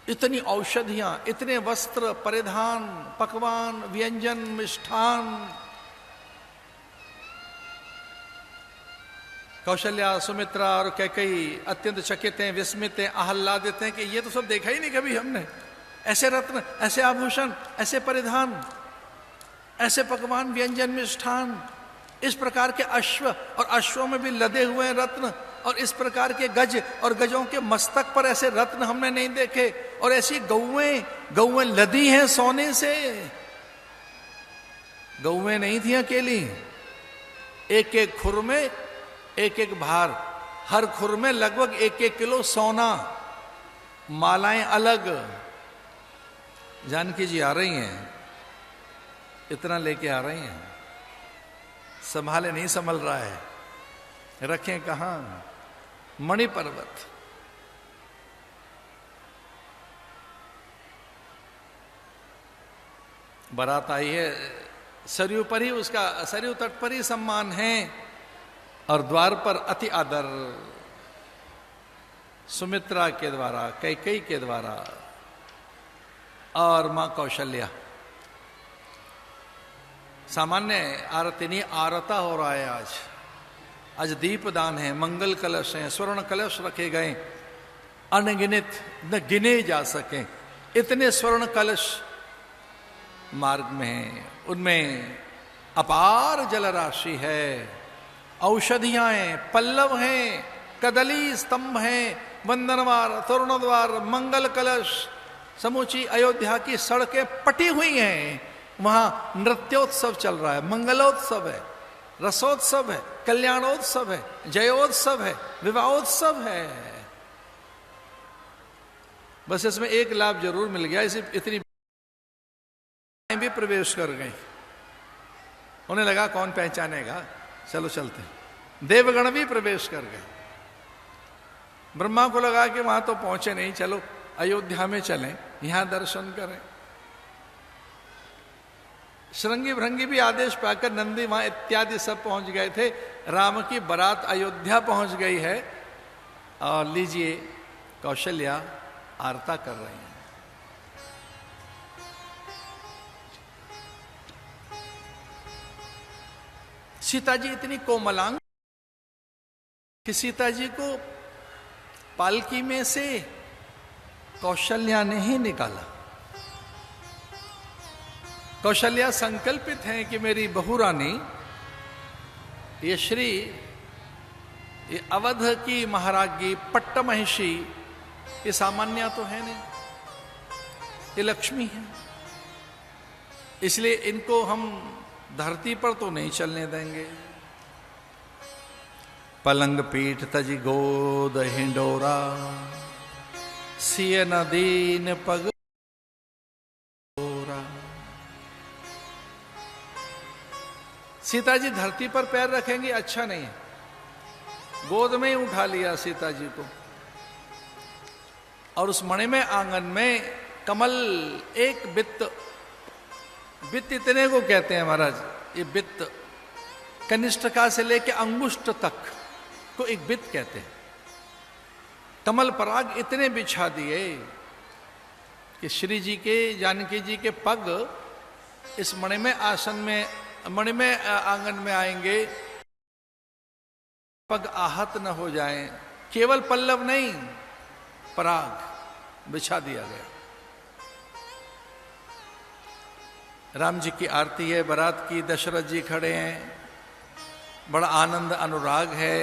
इतनी औषधियां, इतने वस्त्र, परिधान, पकवान, व्यंजन, मिष्ठान। कौशल्या, सुमित्रा और कैकेयी अत्यंत चकित हैं, विस्मित हैं, आह्लादित हैं कि ये तो सब देखा ही नहीं कभी हमने। ऐसे रत्न, ऐसे आभूषण, ऐसे परिधान, ऐसे पकवान, व्यंजन, मिष्ठान, इस प्रकार के अश्व और अश्वों में भी लदे हुए रत्न, और इस प्रकार के गज और गजों के मस्तक पर ऐसे रत्न हमने नहीं देखे। और ऐसी गौएं लदी हैं सोने से। गौएं नहीं थी अकेली, एक एक खुर में एक एक भार, हर खुर में लगभग 1-1 किलो सोना, मालाएं अलग। जानकी जी आ रही हैं, इतना लेके आ रही हैं, संभाले नहीं संभल रहा है, रखें कहां? मणि पर्वत। बारात आई है, सरयू पर ही उसका, सरयू तट पर ही सम्मान है, और द्वार पर अति आदर सुमित्रा के द्वारा, कैकेयी के द्वारा, और मां कौशल्या। सामान्य आरती नहीं, आरता हो रहा है आज दीपदान है, मंगल कलश हैं, स्वर्ण कलश रखे गए, अनगिनित, न गिने जा सके इतने स्वर्ण कलश मार्ग में हैं। उनमें अपार जलराशि है, औषधियां हैं, पल्लव हैं, कदली स्तंभ हैं, वंदनवार, तोरणद्वार, मंगल कलश, समूची अयोध्या की सड़कें पटी हुई हैं। वहां नृत्योत्सव चल रहा है, मंगलोत्सव है, रसोत्सव है, कल्याणोत्सव है, जयोत्सव है, विवाहोत्सव है। बस इसमें एक लाभ जरूर मिल गया, इसी इतनी भी प्रवेश कर गई। उन्हें लगा कौन पहचानेगा, चलो चलते। देवगण भी प्रवेश कर गए। ब्रह्मा को लगा कि वहां तो पहुंचे नहीं, चलो अयोध्या में चलें, यहां दर्शन करें। श्रृंगी भृंगी भी आदेश पाकर नंदी वहां इत्यादि सब पहुंच गए थे। राम की बारात अयोध्या पहुंच गई है, और लीजिए कौशल्या आरता कर रही हैं। सीता जी इतनी कोमलांग कि सीता जी को पालकी में से कौशल्या ने ही निकाला। कौशल्या संकल्पित हैं कि मेरी बहू रानी, ये अवध की महाराज्ञी पट्टमहिषी, ये सामान्य तो है नहीं, ये लक्ष्मी है, इसलिए इनको हम धरती पर तो नहीं चलने देंगे। पलंग पीठ तजी गोद हिंडोरा, सिय नदीन पग। सीता जी धरती पर पैर रखेंगी अच्छा नहीं है, गोद में ही उठा लिया सीता जी को, और उस मणिमय आंगन में कमल, एक बित्त, बित्त इतने को कहते हैं महाराज, ये बित्त कनिष्ठिका से लेके अंगुष्ठ तक को एक बित्त कहते हैं। कमल पराग इतने बिछा दिए कि श्री जी के, जानकी जी के पग इस मणिमय आसन में, मणिमय आंगन में आएंगे, पग आहत न हो जाएं। केवल पल्लव नहीं, पराग बिछा दिया गया। राम जी की आरती है, बारात की, दशरथ जी खड़े हैं, बड़ा आनंद अनुराग है।